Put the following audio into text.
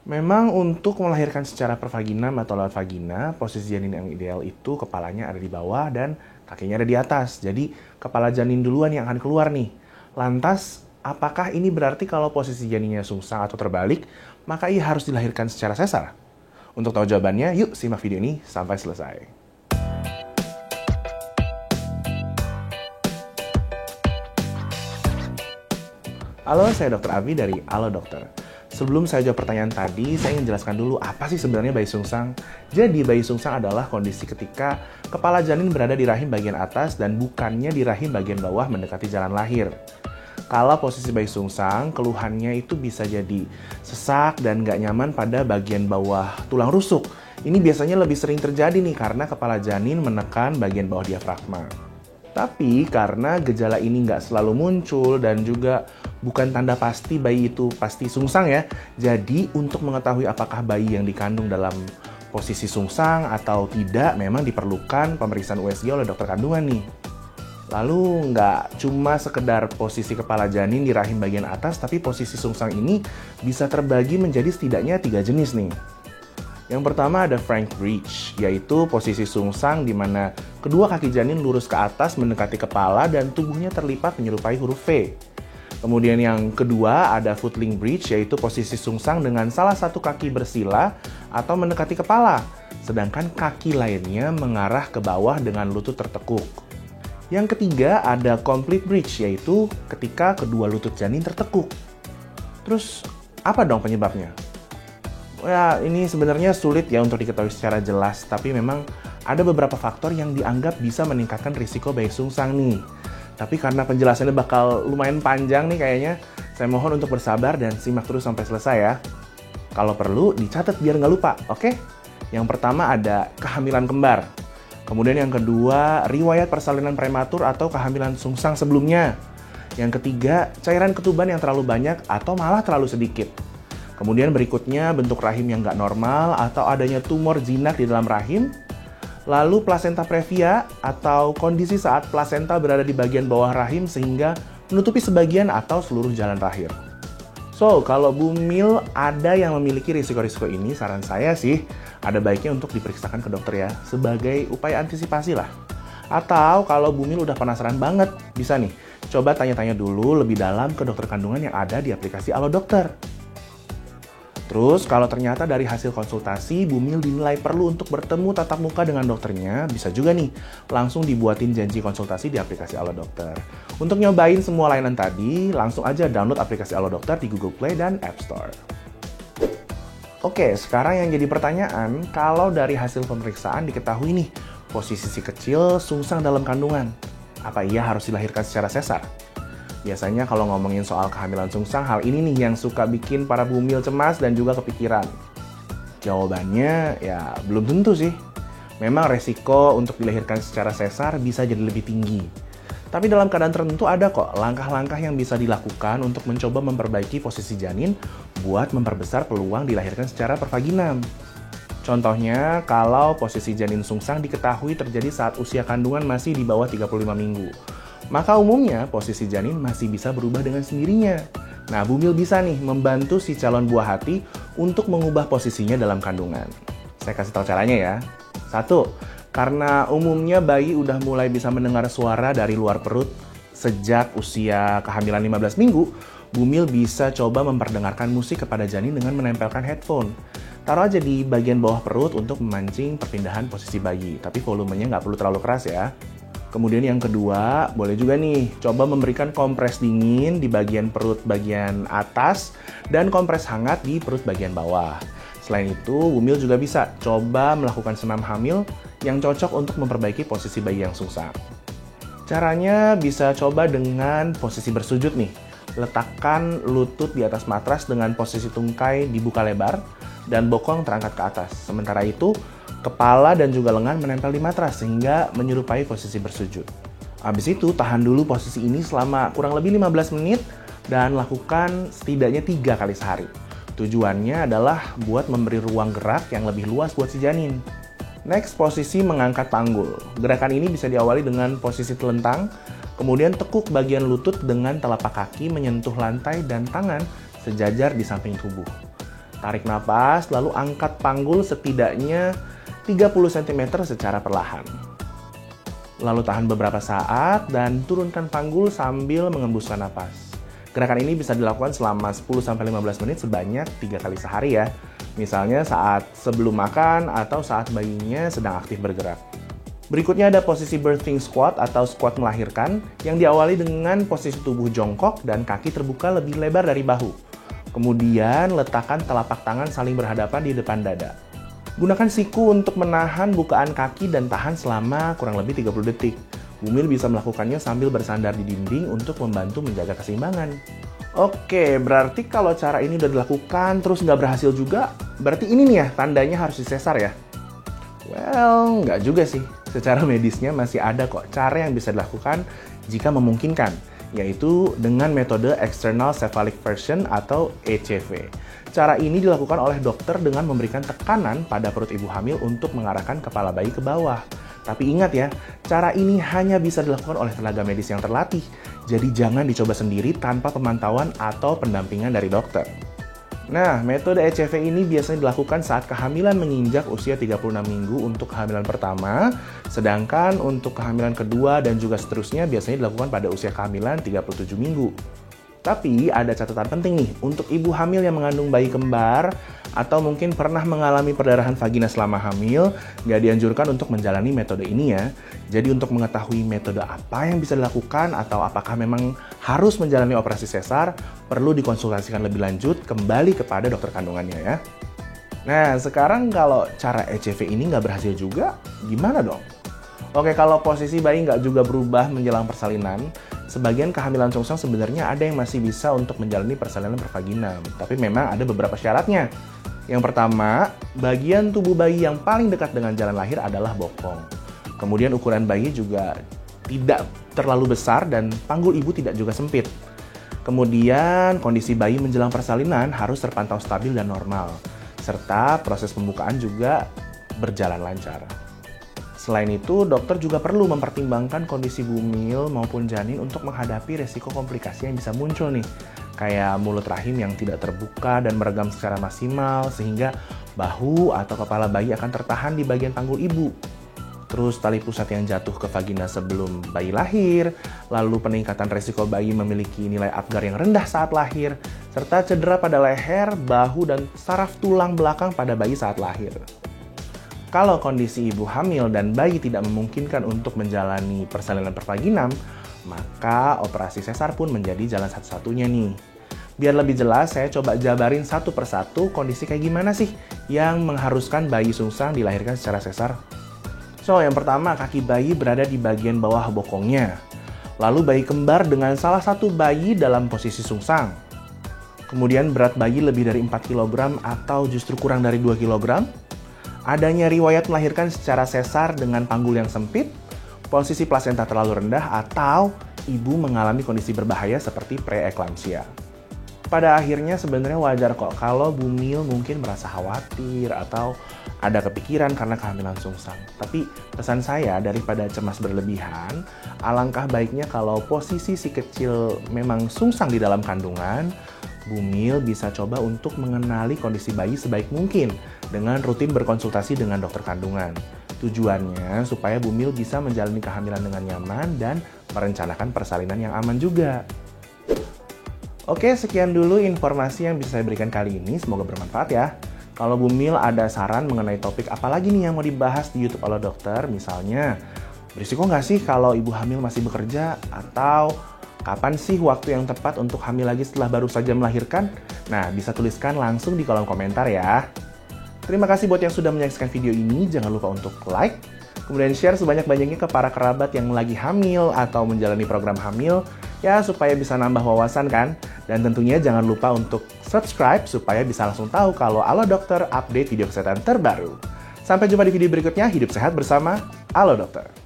Memang untuk melahirkan secara pervaginam atau lewat vagina, posisi janin yang ideal itu kepalanya ada di bawah dan kakinya ada di atas. Jadi kepala janin duluan yang akan keluar nih. Lantas, apakah ini berarti kalau posisi janinnya sungsang atau terbalik, maka ia harus dilahirkan secara sesar? Untuk tahu jawabannya, yuk simak video ini sampai selesai. Halo, saya Dr. Abi dari Halo Dokter. Sebelum saya jawab pertanyaan tadi, saya ingin jelaskan dulu apa sih sebenarnya bayi sungsang. Jadi, bayi sungsang adalah kondisi ketika kepala janin berada di rahim bagian atas dan bukannya di rahim bagian bawah mendekati jalan lahir. Kalau posisi bayi sungsang, keluhannya itu bisa jadi sesak dan nggak nyaman pada bagian bawah tulang rusuk. Ini biasanya lebih sering terjadi nih karena kepala janin menekan bagian bawah diafragma. Tapi karena gejala ini nggak selalu muncul dan juga bukan tanda pasti bayi itu pasti sungsang ya. Jadi untuk mengetahui apakah bayi yang dikandung dalam posisi sungsang atau tidak memang diperlukan pemeriksaan USG oleh dokter kandungan nih. Lalu nggak cuma sekedar posisi kepala janin di rahim bagian atas, tapi posisi sungsang ini bisa terbagi menjadi setidaknya 3 jenis nih. Yang pertama ada Frank Bridge, yaitu posisi sungsang di mana kedua kaki janin lurus ke atas mendekati kepala dan tubuhnya terlipat menyerupai huruf V. Kemudian yang kedua ada Footling Bridge, yaitu posisi sungsang dengan salah satu kaki bersila atau mendekati kepala, sedangkan kaki lainnya mengarah ke bawah dengan lutut tertekuk. Yang ketiga ada Complete Bridge, yaitu ketika kedua lutut janin tertekuk. Terus apa dong penyebabnya? Ya, ini sebenarnya sulit ya untuk diketahui secara jelas, tapi memang ada beberapa faktor yang dianggap bisa meningkatkan risiko bayi sungsang nih. Tapi karena penjelasannya bakal lumayan panjang nih kayaknya, saya mohon untuk bersabar dan simak terus sampai selesai ya. Kalau perlu, dicatat biar nggak lupa, oke? Yang pertama ada kehamilan kembar. Kemudian yang kedua, riwayat persalinan prematur atau kehamilan sungsang sebelumnya. Yang ketiga, cairan ketuban yang terlalu banyak atau malah terlalu sedikit. Kemudian berikutnya bentuk rahim yang nggak normal atau adanya tumor jinak di dalam rahim. Lalu plasenta previa atau kondisi saat plasenta berada di bagian bawah rahim sehingga menutupi sebagian atau seluruh jalan lahir. So, kalau bumil ada yang memiliki risiko-risiko ini, saran saya sih ada baiknya untuk diperiksakan ke dokter ya, sebagai upaya antisipasi lah. Atau kalau bumil udah penasaran banget, bisa nih, coba tanya-tanya dulu lebih dalam ke dokter kandungan yang ada di aplikasi Halo Dokter. Terus, kalau ternyata dari hasil konsultasi, bumil dinilai perlu untuk bertemu tatap muka dengan dokternya, bisa juga nih, langsung dibuatin janji konsultasi di aplikasi Halo Dokter. Untuk nyobain semua layanan tadi, langsung aja download aplikasi Halo Dokter di Google Play dan App Store. Oke, sekarang yang jadi pertanyaan, kalau dari hasil pemeriksaan diketahui nih, posisi si kecil sungsang dalam kandungan, apa ia harus dilahirkan secara sesar? Biasanya kalau ngomongin soal kehamilan sungsang, hal ini nih yang suka bikin para bumil cemas dan juga kepikiran. Jawabannya ya belum tentu sih. Memang resiko untuk dilahirkan secara sesar bisa jadi lebih tinggi. Tapi dalam keadaan tertentu ada kok langkah-langkah yang bisa dilakukan untuk mencoba memperbaiki posisi janin buat memperbesar peluang dilahirkan secara pervaginam. Contohnya, kalau posisi janin sungsang diketahui terjadi saat usia kandungan masih di bawah 35 minggu. Maka umumnya posisi janin masih bisa berubah dengan sendirinya. Nah, bumil bisa nih membantu si calon buah hati untuk mengubah posisinya dalam kandungan. Saya kasih tahu caranya ya. 1. Karena umumnya bayi udah mulai bisa mendengar suara dari luar perut sejak usia kehamilan 15 minggu, bumil bisa coba memperdengarkan musik kepada janin dengan menempelkan headphone. Taruh aja di bagian bawah perut untuk memancing perpindahan posisi bayi, tapi volumenya nggak perlu terlalu keras ya. Kemudian yang kedua, boleh juga nih coba memberikan kompres dingin di bagian perut bagian atas dan kompres hangat di perut bagian bawah. Selain itu, bumil juga bisa coba melakukan senam hamil yang cocok untuk memperbaiki posisi bayi yang sungsang. Caranya bisa coba dengan posisi bersujud nih. Letakkan lutut di atas matras dengan posisi tungkai dibuka lebar dan bokong terangkat ke atas. Sementara itu, kepala dan juga lengan menempel di matras sehingga menyerupai posisi bersujud. Habis itu, tahan dulu posisi ini selama kurang lebih 15 menit dan lakukan setidaknya 3 kali sehari. Tujuannya adalah buat memberi ruang gerak yang lebih luas buat si janin. Next, posisi mengangkat panggul. Gerakan ini bisa diawali dengan posisi telentang, kemudian tekuk bagian lutut dengan telapak kaki menyentuh lantai dan tangan sejajar di samping tubuh. Tarik napas, lalu angkat panggul setidaknya 30 cm secara perlahan. Lalu tahan beberapa saat dan turunkan panggul sambil mengembuskan napas. Gerakan ini bisa dilakukan selama 10-15 menit sebanyak 3 kali sehari ya. Misalnya saat sebelum makan atau saat bayinya sedang aktif bergerak. Berikutnya ada posisi birthing squat atau squat melahirkan yang diawali dengan posisi tubuh jongkok dan kaki terbuka lebih lebar dari bahu. Kemudian letakkan telapak tangan saling berhadapan di depan dada. Gunakan siku untuk menahan bukaan kaki dan tahan selama kurang lebih 30 detik. Bumil bisa melakukannya sambil bersandar di dinding untuk membantu menjaga keseimbangan. Oke, berarti kalau cara ini udah dilakukan terus nggak berhasil juga, berarti ini nih ya tandanya harus disesar ya? Well, nggak juga sih. Secara medisnya masih ada kok cara yang bisa dilakukan jika memungkinkan, yaitu dengan metode External Cephalic Version atau ECV. Cara ini dilakukan oleh dokter dengan memberikan tekanan pada perut ibu hamil untuk mengarahkan kepala bayi ke bawah. Tapi ingat ya, cara ini hanya bisa dilakukan oleh tenaga medis yang terlatih, jadi jangan dicoba sendiri tanpa pemantauan atau pendampingan dari dokter. Nah, metode ECV ini biasanya dilakukan saat kehamilan menginjak usia 36 minggu untuk kehamilan pertama, sedangkan untuk kehamilan kedua dan juga seterusnya biasanya dilakukan pada usia kehamilan 37 minggu. Tapi ada catatan penting nih, untuk ibu hamil yang mengandung bayi kembar atau mungkin pernah mengalami perdarahan vagina selama hamil, nggak dianjurkan untuk menjalani metode ini ya. Jadi untuk mengetahui metode apa yang bisa dilakukan atau apakah memang harus menjalani operasi sesar, perlu dikonsultasikan lebih lanjut kembali kepada dokter kandungannya ya. Nah, sekarang kalau cara ECV ini nggak berhasil juga, gimana dong? Oke, kalau posisi bayi nggak juga berubah menjelang persalinan, sebagian kehamilan sungsang sebenarnya ada yang masih bisa untuk menjalani persalinan per vaginam, tapi memang ada beberapa syaratnya. Yang pertama, bagian tubuh bayi yang paling dekat dengan jalan lahir adalah bokong. Kemudian ukuran bayi juga tidak terlalu besar dan panggul ibu tidak juga sempit. Kemudian kondisi bayi menjelang persalinan harus terpantau stabil dan normal, serta proses pembukaan juga berjalan lancar. Selain itu, dokter juga perlu mempertimbangkan kondisi bumil maupun janin untuk menghadapi resiko komplikasi yang bisa muncul nih. Kayak mulut rahim yang tidak terbuka dan meregam secara maksimal sehingga bahu atau kepala bayi akan tertahan di bagian panggul ibu. Terus tali pusat yang jatuh ke vagina sebelum bayi lahir, lalu peningkatan resiko bayi memiliki nilai Apgar yang rendah saat lahir, serta cedera pada leher, bahu, dan saraf tulang belakang pada bayi saat lahir. Kalau kondisi ibu hamil dan bayi tidak memungkinkan untuk menjalani persalinan per vaginam, maka operasi sesar pun menjadi jalan satu-satunya nih. Biar lebih jelas, saya coba jabarin satu persatu kondisi kayak gimana sih yang mengharuskan bayi sungsang dilahirkan secara sesar. So, yang pertama, kaki bayi berada di bagian bawah bokongnya. Lalu bayi kembar dengan salah satu bayi dalam posisi sungsang. Kemudian berat bayi lebih dari 4 kg atau justru kurang dari 2 kg. Adanya riwayat melahirkan secara sesar dengan panggul yang sempit, posisi plasenta terlalu rendah, atau ibu mengalami kondisi berbahaya seperti preeklamsia. Pada akhirnya sebenarnya wajar kok kalau bumil mungkin merasa khawatir atau ada kepikiran karena kehamilan sungsang. Tapi pesan saya, daripada cemas berlebihan, alangkah baiknya kalau posisi si kecil memang sungsang di dalam kandungan, bumil bisa coba untuk mengenali kondisi bayi sebaik mungkin dengan rutin berkonsultasi dengan dokter kandungan. Tujuannya supaya bumil bisa menjalani kehamilan dengan nyaman dan merencanakan persalinan yang aman juga. Oke, sekian dulu informasi yang bisa saya berikan kali ini. Semoga bermanfaat ya. Kalau bumil ada saran mengenai topik apa lagi nih yang mau dibahas di YouTube Halo Dokter, misalnya berisiko nggak sih kalau ibu hamil masih bekerja, atau kapan sih waktu yang tepat untuk hamil lagi setelah baru saja melahirkan? Nah, bisa tuliskan langsung di kolom komentar ya. Terima kasih buat yang sudah menyaksikan video ini. Jangan lupa untuk like, kemudian share sebanyak-banyaknya ke para kerabat yang lagi hamil atau menjalani program hamil, ya supaya bisa nambah wawasan kan. Dan tentunya jangan lupa untuk subscribe supaya bisa langsung tahu kalau Halo Dokter update video kesehatan terbaru. Sampai jumpa di video berikutnya. Hidup sehat bersama Halo Dokter.